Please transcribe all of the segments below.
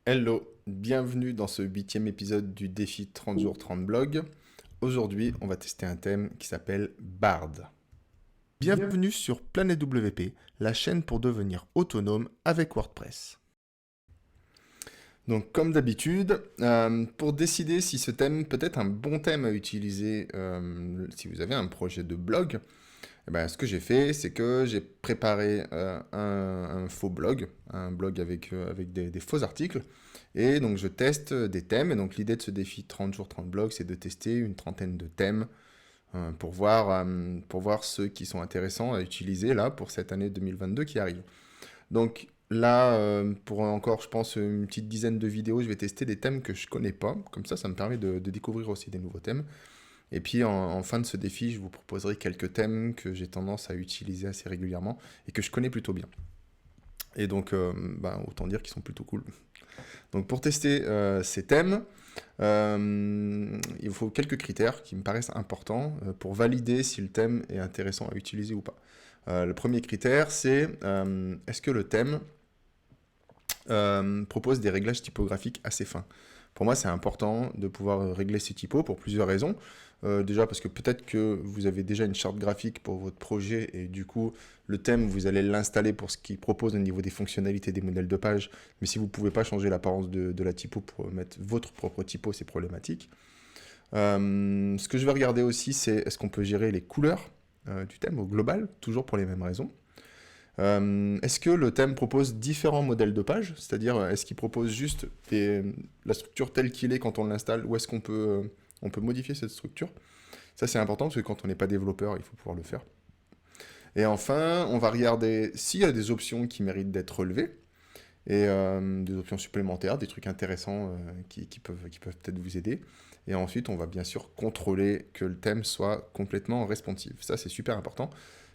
Hello, bienvenue dans ce 8e épisode du défi 30 jours 30 blogs. Aujourd'hui, on va tester un thème qui s'appelle Bard. Bienvenue sur Planète WP, la chaîne pour devenir autonome avec WordPress. Donc comme d'habitude, pour décider si ce thème peut être un bon thème à utiliser si vous avez un projet de blog, eh ben, ce que j'ai fait, c'est que j'ai préparé un faux blog, un blog avec des faux articles. Et donc je teste des thèmes. Et donc l'idée de ce défi 30 jours 30 blogs, c'est de tester une trentaine de thèmes pour voir ceux qui sont intéressants à utiliser là pour cette année 2022 qui arrive. Donc là, pour encore, je pense, une petite dizaine de vidéos, je vais tester des thèmes que je connais pas. Comme ça me permet de découvrir aussi des nouveaux thèmes. Et puis en fin de ce défi, je vous proposerai quelques thèmes que j'ai tendance à utiliser assez régulièrement et que je connais plutôt bien. Et donc, autant dire qu'ils sont plutôt cool. Donc pour tester ces thèmes, il faut quelques critères qui me paraissent importants pour valider si le thème est intéressant à utiliser ou pas. Le premier critère, c'est est-ce que le thème propose des réglages typographiques assez fins. Pour moi, c'est important de pouvoir régler ces typos pour plusieurs raisons. Déjà parce que peut-être que vous avez déjà une charte graphique pour votre projet et du coup, le thème, vous allez l'installer pour ce qu'il propose au niveau des fonctionnalités des modèles de page. Mais si vous ne pouvez pas changer l'apparence de la typo pour mettre votre propre typo, c'est problématique. Ce que je vais regarder aussi, c'est est-ce qu'on peut gérer les couleurs du thème au global, toujours pour les mêmes raisons. Est-ce que le thème propose différents modèles de page? C'est-à-dire, est-ce qu'il propose juste la structure telle qu'il est quand on l'installe, ou est-ce on peut modifier cette structure? Ça, c'est important, parce que quand on n'est pas développeur, il faut pouvoir le faire. Et enfin, on va regarder s'il y a des options qui méritent d'être relevées, et des options supplémentaires, des trucs intéressants qui peuvent peut-être vous aider. Et ensuite, on va bien sûr contrôler que le thème soit complètement responsive. Ça, c'est super important.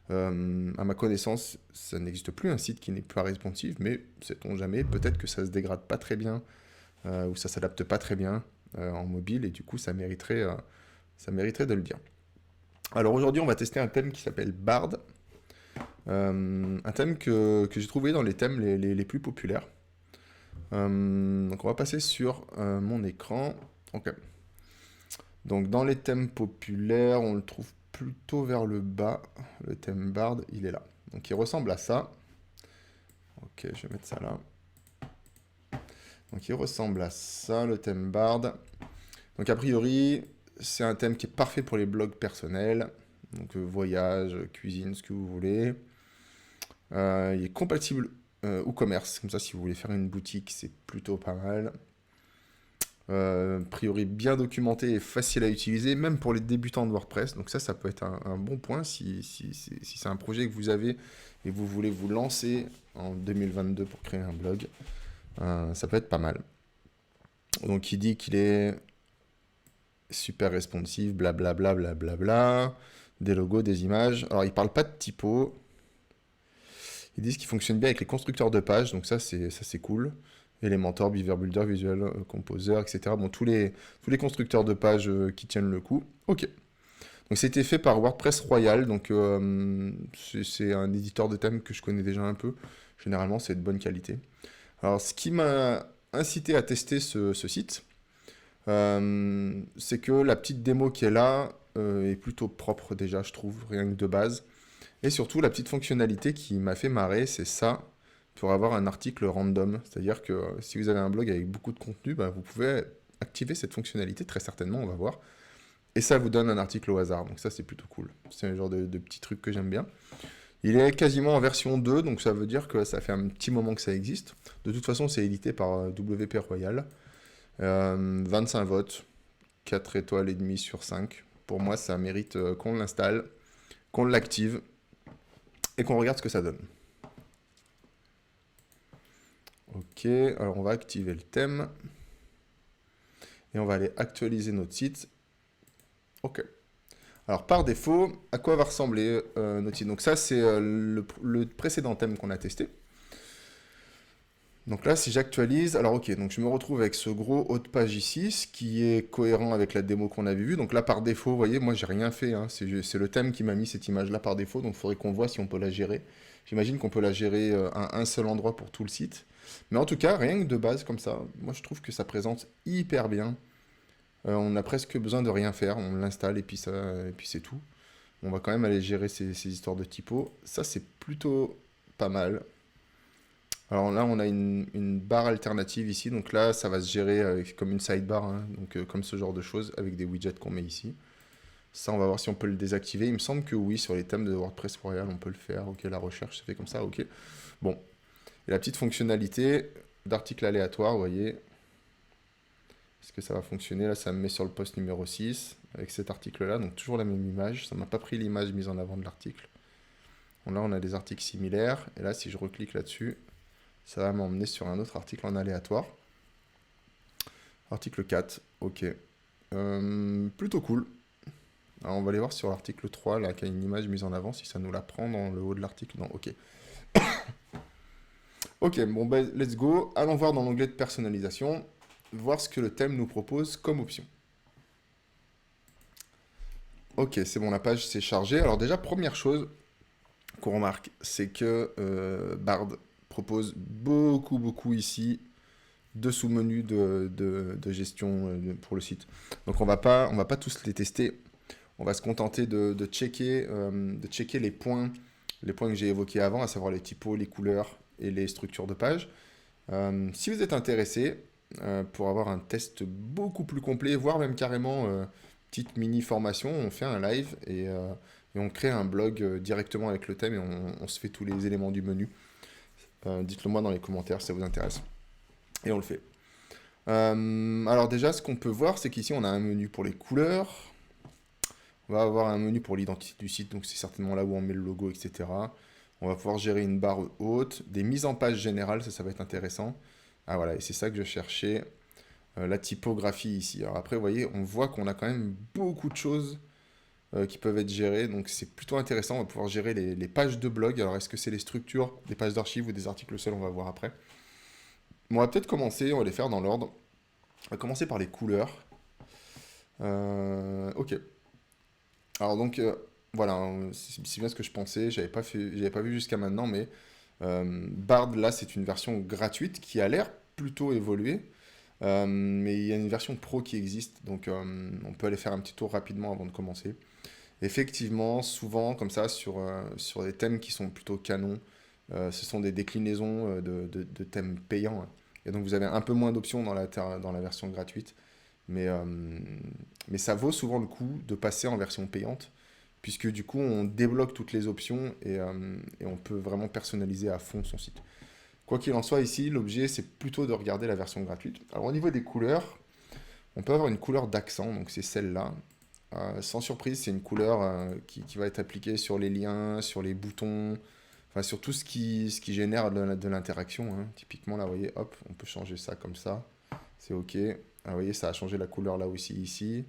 À ma connaissance, ça n'existe plus un site qui n'est pas responsive, mais sait-on jamais, peut-être que ça se dégrade pas très bien ou ça s'adapte pas très bien en mobile et du coup ça mériterait de le dire. Alors aujourd'hui, on va tester un thème qui s'appelle Bard, un thème que j'ai trouvé dans les thèmes les plus populaires. Donc on va passer sur mon écran. Ok. Donc dans les thèmes populaires, on le trouve plutôt vers le bas. Le thème Bard, il est là. Donc il ressemble à ça. Ok, je vais mettre ça là. Donc il ressemble à ça, le thème Bard. Donc a priori, c'est un thème qui est parfait pour les blogs personnels. Donc voyage, cuisine, ce que vous voulez. Il est compatible au commerce. Comme ça, si vous voulez faire une boutique, c'est plutôt pas mal. A priori bien documenté et facile à utiliser, même pour les débutants de WordPress. Donc ça peut être un bon point si c'est un projet que vous avez et vous voulez vous lancer en 2022 pour créer un blog. Ça peut être pas mal. Donc il dit qu'il est super responsive, blablabla, blablabla, des logos, des images. Alors il parle pas de typo. Ils disent qu'il fonctionne bien avec les constructeurs de pages, donc ça c'est cool. Elementor, Beaver Builder, Visual Composer, etc. Bon, tous les constructeurs de pages qui tiennent le coup. Ok. Donc c'était fait par WordPress Royal, donc c'est un éditeur de thèmes que je connais déjà un peu. Généralement, c'est de bonne qualité. Alors, ce qui m'a incité à tester ce site, c'est que la petite démo qui est là est plutôt propre déjà, je trouve, rien que de base. Et surtout, la petite fonctionnalité qui m'a fait marrer, c'est ça, pour avoir un article random. C'est-à-dire que si vous avez un blog avec beaucoup de contenu, bah, vous pouvez activer cette fonctionnalité, très certainement, on va voir. Et ça vous donne un article au hasard, donc ça c'est plutôt cool. C'est un genre de petit truc que j'aime bien. Il est quasiment en version 2, donc ça veut dire que ça fait un petit moment que ça existe. De toute façon, c'est édité par WP Royal. 25 votes, 4 étoiles et demie sur 5. Pour moi, ça mérite qu'on l'installe, qu'on l'active et qu'on regarde ce que ça donne. Ok, alors on va activer le thème et on va aller actualiser notre site. Ok. Alors par défaut, à quoi va ressembler notre site? Donc ça, c'est le précédent thème qu'on a testé. Donc là, si j'actualise, alors ok, donc je me retrouve avec ce gros haut de page ici, ce qui est cohérent avec la démo qu'on avait vue. Donc là, par défaut, vous voyez, moi, j'ai rien fait, hein. C'est le thème qui m'a mis cette image-là par défaut, donc il faudrait qu'on voit si on peut la gérer. J'imagine qu'on peut la gérer à un seul endroit pour tout le site. Mais en tout cas, rien que de base comme ça, moi je trouve que ça présente hyper bien. On a presque besoin de rien faire, on l'installe et puis c'est tout. On va quand même aller gérer ces histoires de typo. Ça, c'est plutôt pas mal. Alors là, on a une barre alternative ici. Donc là, ça va se gérer comme une sidebar, hein, donc comme ce genre de choses avec des widgets qu'on met ici. Ça, on va voir si on peut le désactiver. Il me semble que oui, sur les thèmes de WordPress Royal, on peut le faire. Ok, la recherche, ça fait comme ça, ok. Bon. Et la petite fonctionnalité d'article aléatoire, vous voyez. Est-ce que ça va fonctionner? Là, ça me met sur le post numéro 6 avec cet article-là. Donc toujours la même image. Ça m'a pas pris l'image mise en avant de l'article. Bon, là, on a des articles similaires. Et là, si je reclique là-dessus, ça va m'emmener sur un autre article en aléatoire. Article 4, ok. Plutôt cool. Alors, on va aller voir sur l'article 3, là, qui a une image mise en avant, si ça nous la prend dans le haut de l'article. Non, ok. Ok, bon, ben, let's go. Allons voir dans l'onglet de personnalisation, voir ce que le thème nous propose comme option. Ok, c'est bon, la page s'est chargée. Alors déjà, première chose qu'on remarque, c'est que Bard propose beaucoup ici de sous-menus de gestion pour le site. Donc on va pas tous les tester. On va se contenter de checker les points que j'ai évoqués avant, à savoir les typos, les couleurs et les structures de page. Si vous êtes intéressé pour avoir un test beaucoup plus complet, voire même carrément petite mini formation, on fait un live et on crée un blog directement avec le thème et on se fait tous les éléments du menu. Dites-le moi dans les commentaires si ça vous intéresse. Et on le fait. Alors déjà, ce qu'on peut voir, c'est qu'ici, on a un menu pour les couleurs. On va avoir un menu pour l'identité du site, donc c'est certainement là où on met le logo, etc. On va pouvoir gérer une barre haute, des mises en page générales, ça va être intéressant. Ah voilà, et c'est ça que je cherchais, la typographie ici. Alors après, vous voyez, on voit qu'on a quand même beaucoup de choses qui peuvent être gérées, donc c'est plutôt intéressant. On va pouvoir gérer les pages de blog. Alors est-ce que c'est les structures, des pages d'archives ou des articles seuls, on va voir après. Bon, on va peut-être commencer, on va les faire dans l'ordre. On va commencer par les couleurs. Ok. Alors donc, voilà, hein, c'est bien ce que je pensais. J'avais pas vu jusqu'à maintenant, mais Bard, là, c'est une version gratuite qui a l'air plutôt évoluée. Mais il y a une version pro qui existe, donc on peut aller faire un petit tour rapidement avant de commencer. Effectivement, souvent, comme ça, sur des thèmes qui sont plutôt canons, ce sont des déclinaisons de thèmes payants, hein. Et donc vous avez un peu moins d'options dans la version gratuite. Mais, euh, mais ça vaut souvent le coup de passer en version payante, puisque du coup on débloque toutes les options et on peut vraiment personnaliser à fond son site. Quoi qu'il en soit, ici, l'objet c'est plutôt de regarder la version gratuite. Alors au niveau des couleurs, on peut avoir une couleur d'accent, donc c'est celle-là. Sans surprise, c'est une couleur qui va être appliquée sur les liens, sur les boutons, enfin sur tout ce qui génère de l'interaction, hein. Typiquement, là, vous voyez, hop, on peut changer ça comme ça. C'est OK. Ah, vous voyez, ça a changé la couleur là aussi, ici.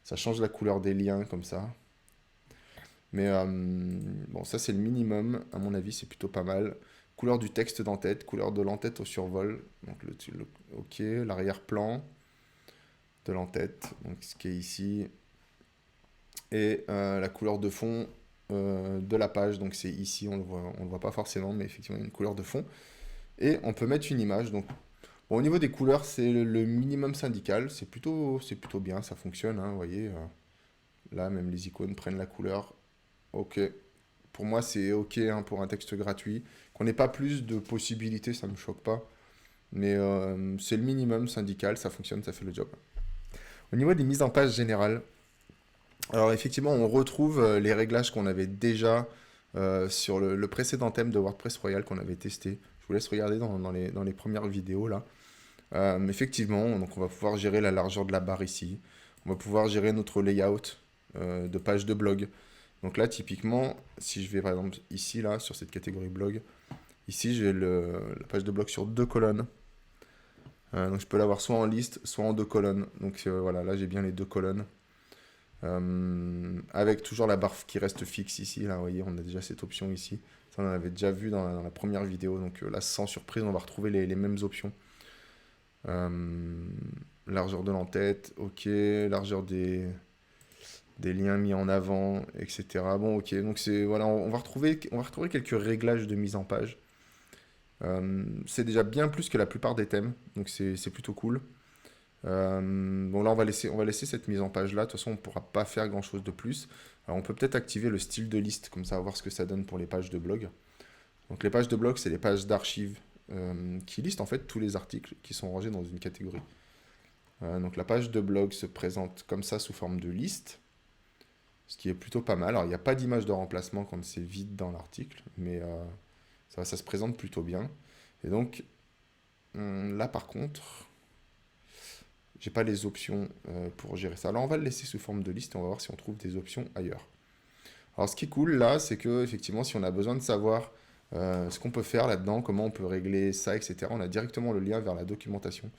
Ça change la couleur des liens comme ça. Mais bon, ça c'est le minimum. À mon avis, c'est plutôt pas mal. Couleur du texte d'en-tête, couleur de l'en-tête au survol. Donc OK, l'arrière-plan de l'en-tête, donc ce qui est ici. Et la couleur de fond de la page, donc c'est ici, on le voit pas forcément, mais effectivement, il y a une couleur de fond. Et on peut mettre une image. Donc, bon, au niveau des couleurs, c'est le minimum syndical. C'est plutôt bien, ça fonctionne, hein, vous voyez. Là, même les icônes prennent la couleur. Ok. Pour moi, c'est ok, hein, pour un texte gratuit. Qu'on n'ait pas plus de possibilités, ça me choque pas. Mais c'est le minimum syndical, ça fonctionne, ça fait le job. Au niveau des mises en page générales, alors effectivement, on retrouve les réglages qu'on avait déjà sur le précédent thème de WordPress Royal qu'on avait testé. Je vous laisse regarder dans les premières vidéos là. Effectivement, donc on va pouvoir gérer la largeur de la barre ici. On va pouvoir gérer notre layout de page de blog. Donc là, typiquement, si je vais par exemple ici, là, sur cette catégorie blog, ici j'ai la page de blog sur 2 colonnes. Donc je peux l'avoir soit en liste, soit en 2 colonnes. Donc voilà, là j'ai bien les 2 colonnes. Avec toujours la barre qui reste fixe ici. Là, vous voyez, on a déjà cette option ici. Ça, on en avait déjà vu dans la première vidéo. Donc là, sans surprise, on va retrouver les mêmes options. Largeur de l'entête, ok. Largeur des liens mis en avant, etc. Bon, ok. Donc c'est voilà, on va retrouver quelques réglages de mise en page C'est déjà bien plus que la plupart des thèmes, donc c'est plutôt cool. Bon là on va laisser cette mise en page là, de toute façon on ne pourra pas faire grand chose de plus. Alors on peut peut-être activer le style de liste, comme ça, voir ce que ça donne pour les pages de blog. Donc les pages de blog, c'est les pages d'archives qui listent en fait tous les articles qui sont rangés dans une catégorie. Donc la page de blog se présente comme ça sous forme de liste, ce qui est plutôt pas mal. Alors il n'y a pas d'image de remplacement quand c'est vide dans l'article, mais ça se présente plutôt bien. Et donc là par contre, j'ai pas les options pour gérer ça. Alors on va le laisser sous forme de liste et on va voir si on trouve des options ailleurs. Alors ce qui est cool là, c'est que effectivement si on a besoin de savoir ce qu'on peut faire là-dedans, comment on peut régler ça, etc., on a directement le lien vers la documentation.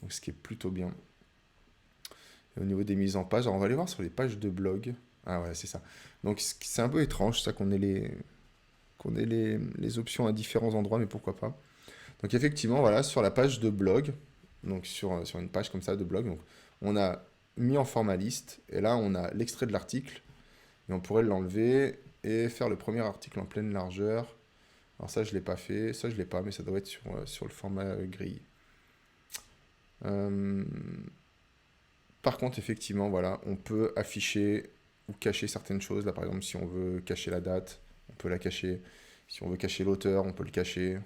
Donc ce qui est plutôt bien. Et au niveau des mises en page, alors on va aller voir sur les pages de blog. Ah ouais, c'est ça. Donc c'est un peu étrange ça qu'on ait les options à différents endroits, mais pourquoi pas. Donc effectivement, voilà, sur la page de blog, donc sur une page comme ça de blog, donc, on a mis en format liste, et là on a l'extrait de l'article, et on pourrait l'enlever et faire le premier article en pleine largeur. Alors ça je ne l'ai pas fait, ça je ne l'ai pas, mais ça doit être sur le format grille. Par contre, effectivement, voilà, on peut afficher ou cacher certaines choses. Là, par exemple, si on veut cacher la date, on peut la cacher. Si on veut cacher l'auteur, on peut le cacher.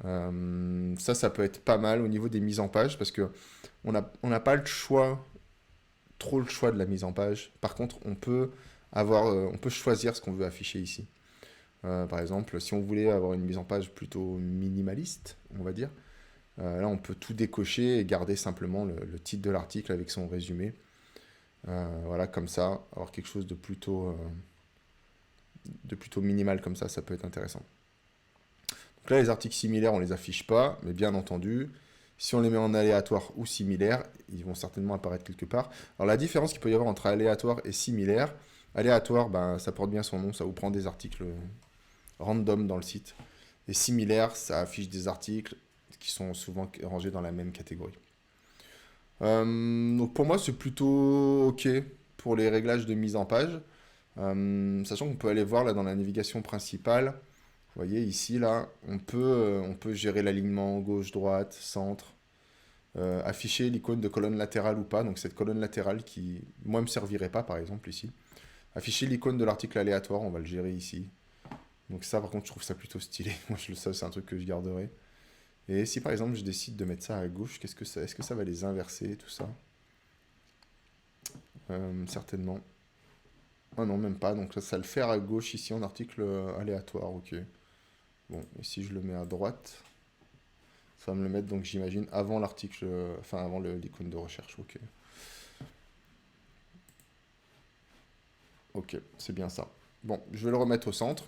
Ça peut être pas mal au niveau des mises en page parce que on n'a pas le choix, trop le choix de la mise en page. Par contre, on peut choisir ce qu'on veut afficher ici. Par exemple, si on voulait avoir une mise en page plutôt minimaliste, on va dire, là, on peut tout décocher et garder simplement le titre de l'article avec son résumé. Voilà, comme ça, avoir quelque chose de plutôt minimal comme ça peut être intéressant. Donc là, les articles similaires, on ne les affiche pas, mais bien entendu, si on les met en aléatoire ou similaire, ils vont certainement apparaître quelque part. Alors la différence qu'il peut y avoir entre aléatoire et similaire, aléatoire, ben, ça porte bien son nom, ça vous prend des articles random dans le site. Et similaire, ça affiche des articles qui sont souvent rangés dans la même catégorie. Donc pour moi, c'est plutôt OK pour les réglages de mise en page. Sachant qu'on peut aller voir là dans la navigation principale. Vous voyez ici, là, on peut gérer l'alignement gauche, droite, centre. Afficher l'icône de colonne latérale ou pas. Donc cette colonne latérale qui, moi, me servirait pas, par exemple, ici. Afficher l'icône de l'article aléatoire, on va le gérer ici. Donc ça, par contre, je trouve ça plutôt stylé. Moi, ça, c'est un truc que je garderai. Et si, par exemple, je décide de mettre ça à gauche, est-ce que ça va les inverser, tout ça? Certainement. Ah non, même pas. Donc ça le fait à gauche ici en article aléatoire, ok. Bon, et si je le mets à droite, ça va me le mettre, donc j'imagine, avant l'article, enfin avant l'icône de recherche, ok. Ok, c'est bien ça. Bon, je vais le remettre au centre.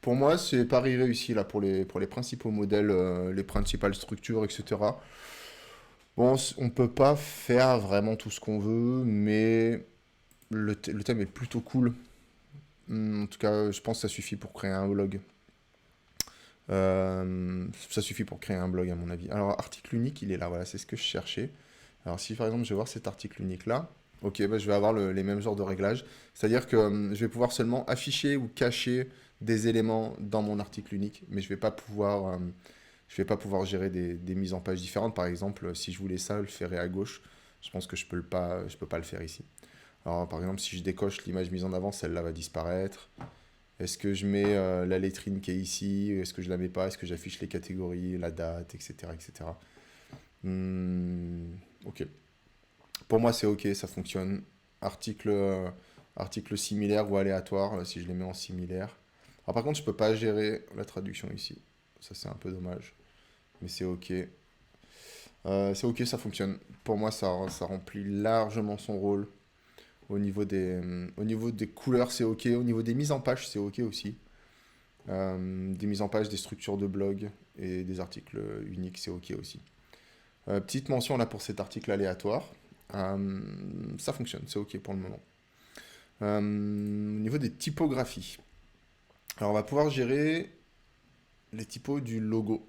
Pour moi, c'est pari réussi là pour les principaux modèles, les principales structures, etc. Bon, on peut pas faire vraiment tout ce qu'on veut, mais le thème est plutôt cool. En tout cas, je pense que ça suffit pour créer un blog. Ça suffit pour créer un blog à mon avis. Alors, article unique, il est là, voilà, c'est ce que je cherchais. Alors, si par exemple je vais voir cet article unique là, ok, bah, je vais avoir les mêmes genres de réglages. C'est-à-dire que je vais pouvoir seulement afficher ou cacher des éléments dans mon article unique, mais je vais pas pouvoir gérer des mises en page différentes. Par exemple, si je voulais ça, le faire à gauche, je pense que je peux pas le faire ici. Alors, par exemple, si je décoche l'image mise en avant, celle-là va disparaître. Est-ce que je mets la lettrine qui est ici? Est-ce que je la mets pas? Est-ce que j'affiche les catégories, la date, etc. etc. Ok. Pour moi, c'est ok, ça fonctionne. Article, article similaire ou aléatoire, si je les mets en similaire. Alors, par contre, je peux pas gérer la traduction ici. Ça, c'est un peu dommage. Mais c'est ok. C'est ok, ça fonctionne. Pour moi, ça remplit largement son rôle. Au niveau des couleurs, c'est ok. Au niveau des mises en page, c'est ok aussi. Des mises en page, des structures de blog et des articles uniques, c'est ok aussi. Petite mention là pour cet article aléatoire. Ça fonctionne, c'est ok pour le moment. Au niveau des typographies. Alors on va pouvoir gérer les typos du logo.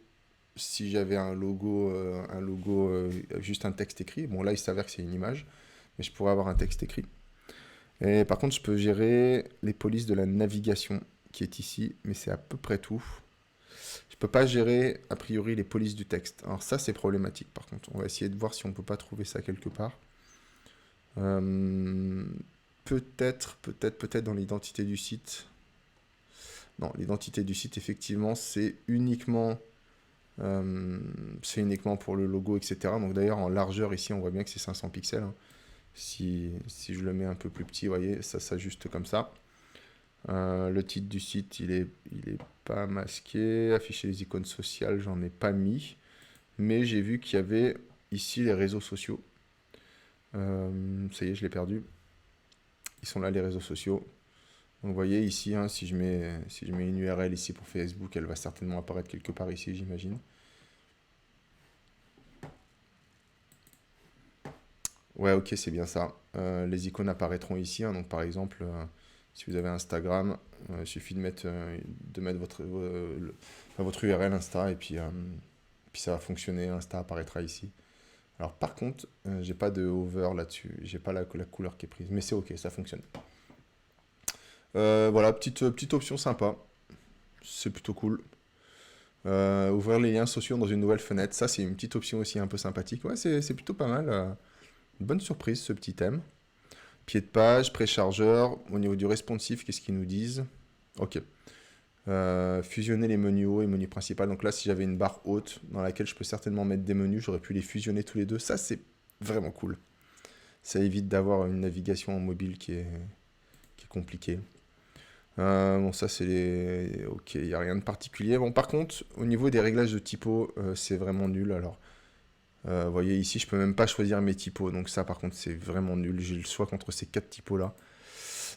Si j'avais un logo, juste un texte écrit. Bon là il s'avère que c'est une image, mais je pourrais avoir un texte écrit. Et par contre, je peux gérer les polices de la navigation qui est ici, mais c'est à peu près tout. Je peux pas gérer, a priori, les polices du texte. Alors ça, c'est problématique, par contre. On va essayer de voir si on peut pas trouver ça quelque part. Peut-être dans l'identité du site. Non, l'identité du site, effectivement, c'est uniquement pour le logo, etc. Donc d'ailleurs, en largeur, ici, on voit bien que c'est 500 pixels. Hein. Si je le mets un peu plus petit, vous voyez, ça s'ajuste comme ça. Le titre du site, il est pas masqué. Afficher les icônes sociales, j'en ai pas mis. Mais j'ai vu qu'il y avait ici les réseaux sociaux. Ça y est, je l'ai perdu. Ils sont là, les réseaux sociaux. Donc vous voyez ici, hein, si je mets une URL ici pour Facebook, elle va certainement apparaître quelque part ici, j'imagine. Ouais, ok, c'est bien ça. Les icônes apparaîtront ici. Hein, donc par exemple, si vous avez Instagram, il suffit de mettre votre URL Insta et puis ça va fonctionner. Insta apparaîtra ici. Alors par contre, j'ai pas de hover là-dessus. J'ai pas la couleur qui est prise. Mais c'est ok, ça fonctionne. Voilà, petite option sympa. C'est plutôt cool. Ouvrir les liens sociaux dans une nouvelle fenêtre. Ça, c'est une petite option aussi un peu sympathique. Ouais, c'est plutôt pas mal. Une bonne surprise, ce petit thème. Pied de page, préchargeur. Au niveau du responsive, qu'est-ce qu'ils nous disent? Ok. Fusionner les menus hauts et menus principal. Donc là, si j'avais une barre haute dans laquelle je peux certainement mettre des menus, j'aurais pu les fusionner tous les deux. Ça, c'est vraiment cool. Ça évite d'avoir une navigation en mobile qui est compliquée. Bon, ça, c'est les... Ok, il n'y a rien de particulier. Bon, par contre, au niveau des réglages de typo, c'est vraiment nul. Alors, vous voyez, ici, je peux même pas choisir mes typos. Donc ça, par contre, c'est vraiment nul. J'ai le choix contre ces 4 typos-là.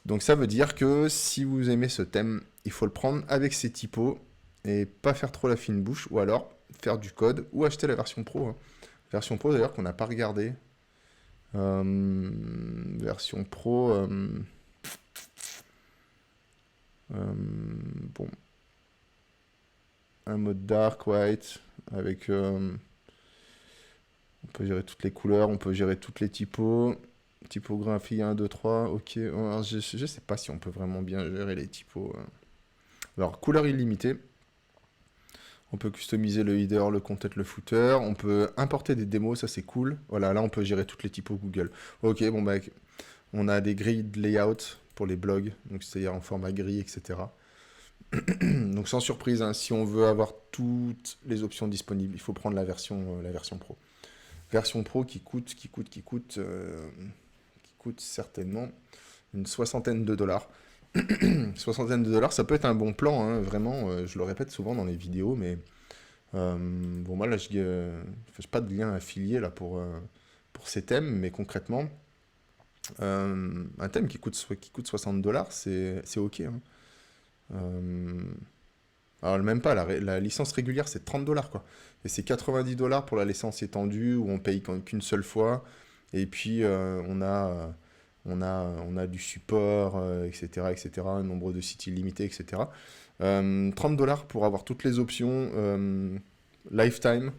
Donc ça veut dire que si vous aimez ce thème, il faut le prendre avec ces typos et pas faire trop la fine bouche, ou alors faire du code, ou acheter la version pro. Hein. Version pro, d'ailleurs, qu'on n'a pas regardé. Version pro... bon, un mode dark, white, avec... on peut gérer toutes les couleurs, on peut gérer toutes les typos. Typographie 1, 2, 3, ok. Alors, je sais pas si on peut vraiment bien gérer les typos. Alors, couleur illimitée. On peut customiser le header, le content, le footer. On peut importer des démos, ça c'est cool. Voilà, là on peut gérer toutes les typos Google. Ok, bon bah, on a des grilles de layout pour les blogs, donc c'est-à-dire en format grille, etc. Donc sans surprise, hein, si on veut avoir toutes les options disponibles, il faut prendre la version pro. Version pro qui coûte certainement une soixantaine de dollars. Soixantaine de dollars, ça peut être un bon plan, hein, vraiment, je le répète souvent dans les vidéos, mais bon, moi là, je n'ai pas de lien affilié là, pour ces thèmes, mais concrètement, un thème qui coûte 60 dollars, c'est ok. Hein. Alors même pas, la licence régulière c'est 30 dollars quoi. Et c'est 90 dollars pour la licence étendue où on paye qu'une seule fois. Et puis on a du support, etc., etc., un nombre de sites illimité, etc. 30 dollars pour avoir toutes les options lifetime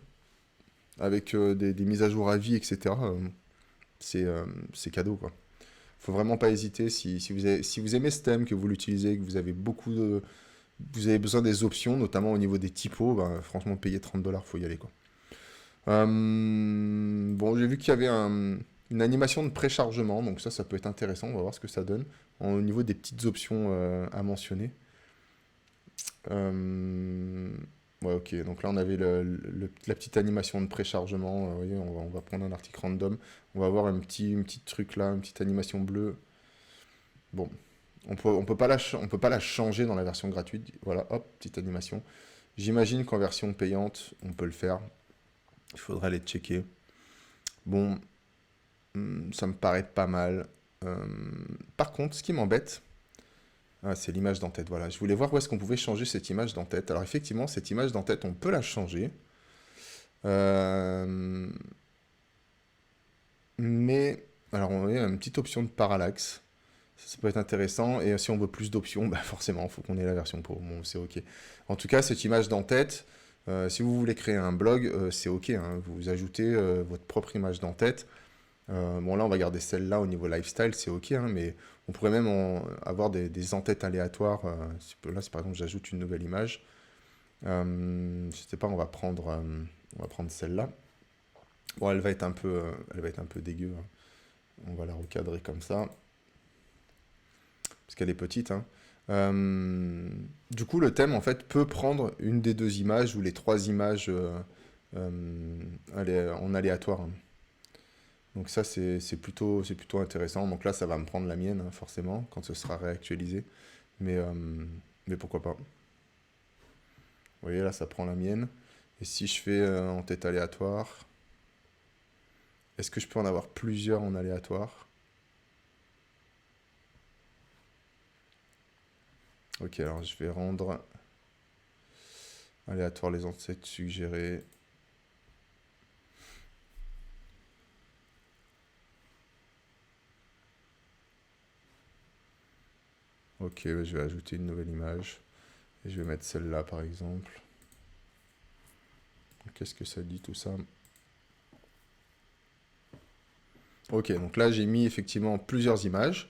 avec des mises à jour à vie, etc. C'est cadeau quoi. Faut vraiment pas hésiter si vous aimez ce thème, que vous l'utilisez, que vous avez vous avez besoin des options, notamment au niveau des typos, ben, franchement, payer 30 dollars, faut y aller, quoi. Bon, j'ai vu qu'il y avait une animation de préchargement, donc ça peut être intéressant, on va voir ce que ça donne. Au niveau des petites options à mentionner. Ouais, ok, donc là on avait la petite animation de préchargement, vous voyez, on va prendre un article random, on va avoir un petit truc là, une petite animation bleue. Bon, on peut pas on peut pas la changer dans la version gratuite. Voilà, hop, petite animation. J'imagine qu'en version payante, on peut le faire. Il faudra aller checker. Bon, ça me paraît pas mal. Par contre, ce qui m'embête, c'est l'image d'en-tête. Voilà, je voulais voir où est-ce qu'on pouvait changer cette image d'en-tête. Alors effectivement, cette image d'en-tête, on peut la changer. Mais, alors on a une petite option de parallaxe. Ça peut être intéressant. Et si on veut plus d'options, bah forcément, il faut qu'on ait la version pro. Bon, c'est OK. En tout cas, cette image d'en-tête, si vous voulez créer un blog, c'est OK. Hein. Vous ajoutez votre propre image d'en-tête. Bon, là, on va garder celle-là au niveau lifestyle, c'est OK. Hein, mais on pourrait même avoir des en-têtes aléatoires. Là, par exemple, j'ajoute une nouvelle image. Je sais pas, on va prendre celle-là. Bon, elle va être un peu dégueu, hein. On va la recadrer comme ça, parce qu'elle est petite, hein. Du coup, le thème, en fait, peut prendre une des deux images ou les trois images en aléatoire, hein. Donc ça, c'est plutôt intéressant. Donc là, ça va me prendre la mienne, hein, forcément, quand ce sera réactualisé. Mais, euh, mais pourquoi pas. Vous voyez, là, ça prend la mienne. Et si je fais en tête aléatoire, est-ce que je peux en avoir plusieurs en aléatoire? Ok, alors je vais rendre aléatoire les ancêtres suggérés. Ok, bah, je vais ajouter une nouvelle image. Et je vais mettre celle-là, par exemple. Qu'est-ce que ça dit tout ça? Ok, donc là, j'ai mis effectivement plusieurs images.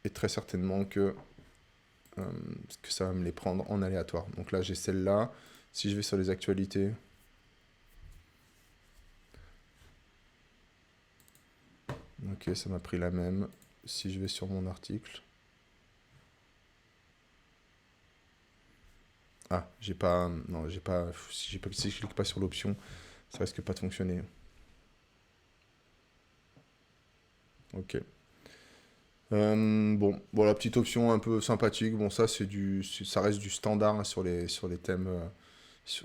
Et très certainement que ça va me les prendre en aléatoire. Donc là, j'ai celle-là. Si je vais sur les actualités, ok, ça m'a pris la même. Si je vais sur mon article, ah, j'ai pas, non, j'ai pas, si je clique pas sur l'option, ça risque pas de fonctionner. Ok. Bon, voilà, petite option un peu sympathique. Bon, ça, ça reste du standard, hein, sur les thèmes.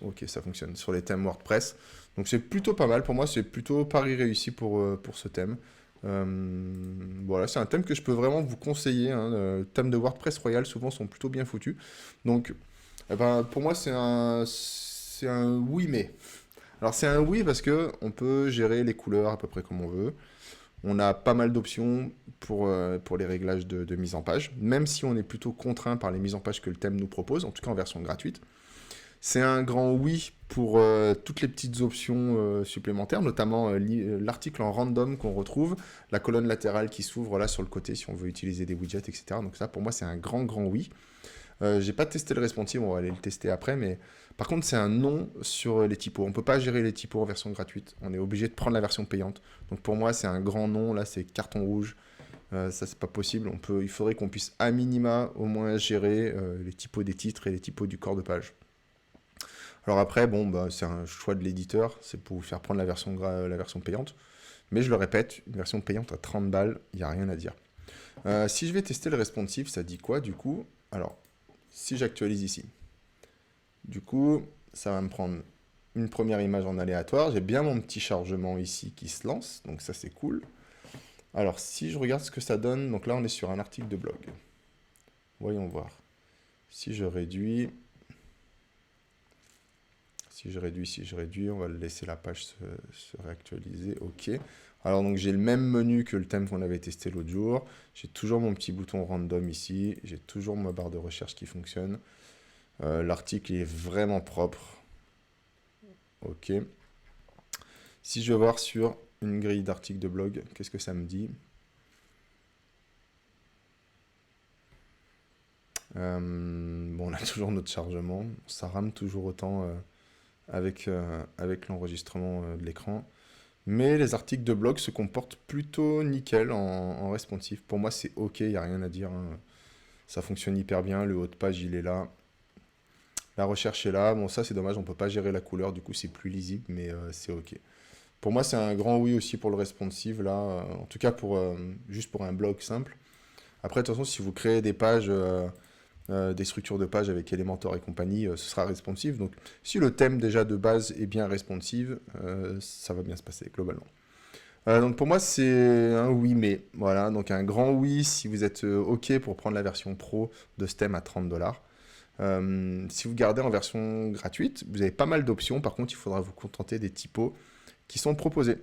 Ok, ça fonctionne. Sur les thèmes WordPress. Donc, c'est plutôt pas mal. Pour moi, c'est plutôt pari réussi pour ce thème. Voilà, c'est un thème que je peux vraiment vous conseiller, hein. Thèmes de WordPress Royal, souvent, sont plutôt bien foutus. Donc, eh ben, pour moi, c'est un oui, mais. Alors, c'est un oui parce que on peut gérer les couleurs à peu près comme on veut. On a pas mal d'options pour les réglages de mise en page, même si on est plutôt contraint par les mises en page que le thème nous propose, en tout cas en version gratuite. C'est un grand oui pour toutes les petites options supplémentaires, notamment l'article en random qu'on retrouve, la colonne latérale qui s'ouvre là sur le côté si on veut utiliser des widgets, etc. Donc ça, pour moi, c'est un grand oui. J'ai pas testé le responsive, on va aller le tester après, mais par contre, c'est un non sur les typos. On peut pas gérer les typos en version gratuite. On est obligé de prendre la version payante. Donc pour moi, c'est un grand non. Là, c'est carton rouge. Ça, c'est pas possible. Il faudrait qu'on puisse à minima au moins gérer les typos des titres et les typos du corps de page. Alors après, bon, bah, c'est un choix de l'éditeur. C'est pour vous faire prendre la version payante. Mais je le répète, une version payante à 30 balles, il n'y a rien à dire. Si je vais tester le responsive, ça dit quoi du coup? Alors, si j'actualise ici, du coup, ça va me prendre une première image en aléatoire. J'ai bien mon petit chargement ici qui se lance, donc ça c'est cool. Alors, si je regarde ce que ça donne, donc là on est sur un article de blog. Voyons voir. Si je réduis, on va laisser la page se réactualiser. Ok. Alors donc j'ai le même menu que le thème qu'on avait testé l'autre jour. J'ai toujours mon petit bouton random ici. J'ai toujours ma barre de recherche qui fonctionne. L'article est vraiment propre. Ok. Si je vais voir sur une grille d'articles de blog, qu'est-ce que ça me dit? Bon, on a toujours notre chargement. Ça rame toujours autant avec l'enregistrement de l'écran. Mais les articles de blog se comportent plutôt nickel en responsive. Pour moi, c'est ok, il n'y a rien à dire, hein. Ça fonctionne hyper bien. Le haut de page, il est là. La recherche est là. Bon, ça, c'est dommage, on ne peut pas gérer la couleur. Du coup, c'est plus lisible, mais c'est ok. Pour moi, c'est un grand oui aussi pour le responsive, là. En tout cas, juste pour un blog simple. Après, de toute façon, si vous créez des pages, des structures de pages avec Elementor et compagnie, ce sera responsive. Donc, si le thème déjà de base est bien responsive, ça va bien se passer globalement. Donc, pour moi, c'est un oui, mais voilà. Donc, un grand oui si vous êtes OK pour prendre la version pro de ce thème à 30 $. Si vous gardez en version gratuite, vous avez pas mal d'options. Par contre, il faudra vous contenter des typos qui sont proposés.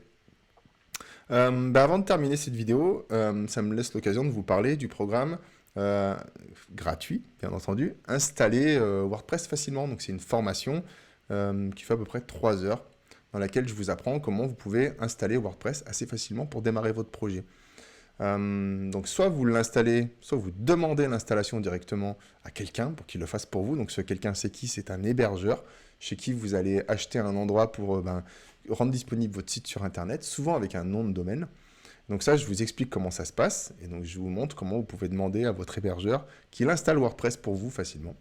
Avant de terminer cette vidéo, ça me laisse l'occasion de vous parler du programme gratuit, bien entendu, installer WordPress facilement. Donc c'est une formation qui fait à peu près 3 heures, dans laquelle je vous apprends comment vous pouvez installer WordPress assez facilement pour démarrer votre projet. Donc soit vous l'installez, soit vous demandez l'installation directement à quelqu'un pour qu'il le fasse pour vous. Donc ce quelqu'un, c'est qui? C'est un hébergeur chez qui vous allez acheter un endroit pour rendre disponible votre site sur Internet, souvent avec un nom de domaine. Donc ça, je vous explique comment ça se passe, et donc je vous montre comment vous pouvez demander à votre hébergeur qu'il installe WordPress pour vous facilement.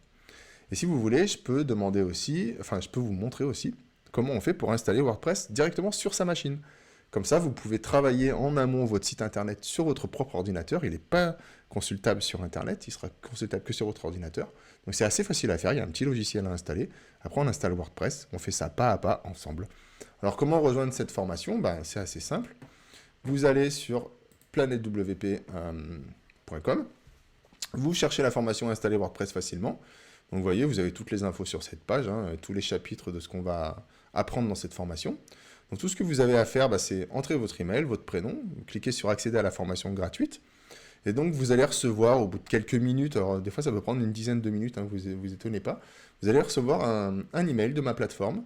Et si vous voulez, je peux vous montrer aussi comment on fait pour installer WordPress directement sur sa machine. Comme ça, vous pouvez travailler en amont votre site Internet sur votre propre ordinateur. Il n'est pas consultable sur Internet, il sera consultable que sur votre ordinateur. Donc c'est assez facile à faire, il y a un petit logiciel à installer. Après, on installe WordPress, on fait ça pas à pas ensemble. Alors comment rejoindre cette formation? C'est assez simple. Vous allez sur planetwp.com, vous cherchez la formation Installer WordPress facilement. Donc vous voyez, vous avez toutes les infos sur cette page, tous les chapitres de ce qu'on va apprendre dans cette formation. Donc tout ce que vous avez à faire, c'est entrer votre email, votre prénom, vous cliquez sur accéder à la formation gratuite, et donc vous allez recevoir au bout de quelques minutes, alors des fois ça peut prendre une dizaine de minutes, vous étonnez pas, vous allez recevoir un email de ma plateforme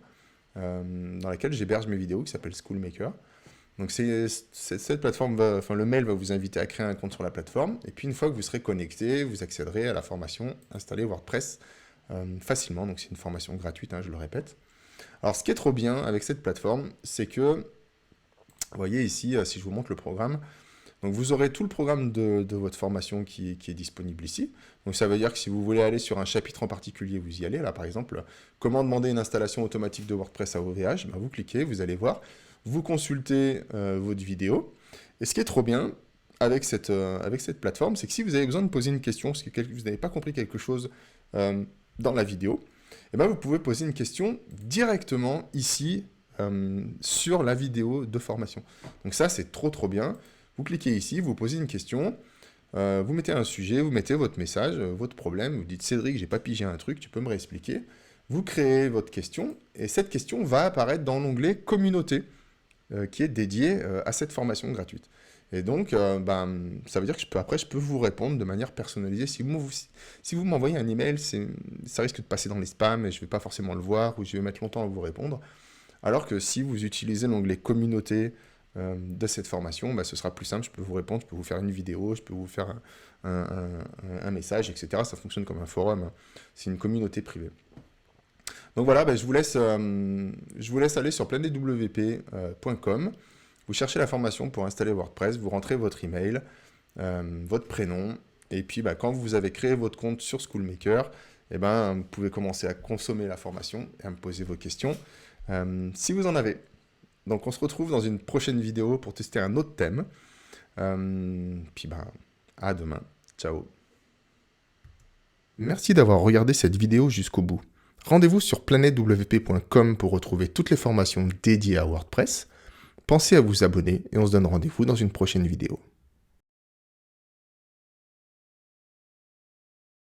dans laquelle j'héberge mes vidéos qui s'appelle Schoolmaker. Donc cette plateforme, le mail va vous inviter à créer un compte sur la plateforme, et puis une fois que vous serez connecté, vous accéderez à la formation Installer WordPress facilement. Donc c'est une formation gratuite, je le répète. Alors ce qui est trop bien avec cette plateforme, c'est que, vous voyez ici, si je vous montre le programme, donc vous aurez tout le programme de votre formation qui est disponible ici. Donc ça veut dire que si vous voulez aller sur un chapitre en particulier, vous y allez. Là par exemple, comment demander une installation automatique de WordPress à OVH, vous cliquez, vous allez voir. Vous consultez votre vidéo. Et ce qui est trop bien avec cette plateforme, c'est que si vous avez besoin de poser une question, parce que vous n'avez pas compris quelque chose dans la vidéo, vous pouvez poser une question directement ici sur la vidéo de formation. Donc ça, c'est trop bien. Vous cliquez ici, vous posez une question, vous mettez un sujet, vous mettez votre message, votre problème, vous dites « Cédric, j'ai pas pigé un truc, tu peux me réexpliquer ?» Vous créez votre question, et cette question va apparaître dans l'onglet « Communauté ». Qui est dédié à cette formation gratuite. Et donc, ça veut dire que je peux vous répondre de manière personnalisée. Si vous m'envoyez un email, ça risque de passer dans les spams et je ne vais pas forcément le voir ou je vais mettre longtemps à vous répondre. Alors que si vous utilisez l'onglet communauté de cette formation, ce sera plus simple, je peux vous répondre, je peux vous faire une vidéo, je peux vous faire un message, etc. Ça fonctionne comme un forum, c'est une communauté privée. Donc voilà, je vous laisse aller sur planetwp.com, vous cherchez la formation pour installer WordPress, vous rentrez votre email, votre prénom, et puis quand vous avez créé votre compte sur Schoolmaker, vous pouvez commencer à consommer la formation et à me poser vos questions si vous en avez. Donc on se retrouve dans une prochaine vidéo pour tester un autre thème. À demain. Ciao. Merci d'avoir regardé cette vidéo jusqu'au bout. Rendez-vous sur planetwp.com pour retrouver toutes les formations dédiées à WordPress. Pensez à vous abonner et on se donne rendez-vous dans une prochaine vidéo.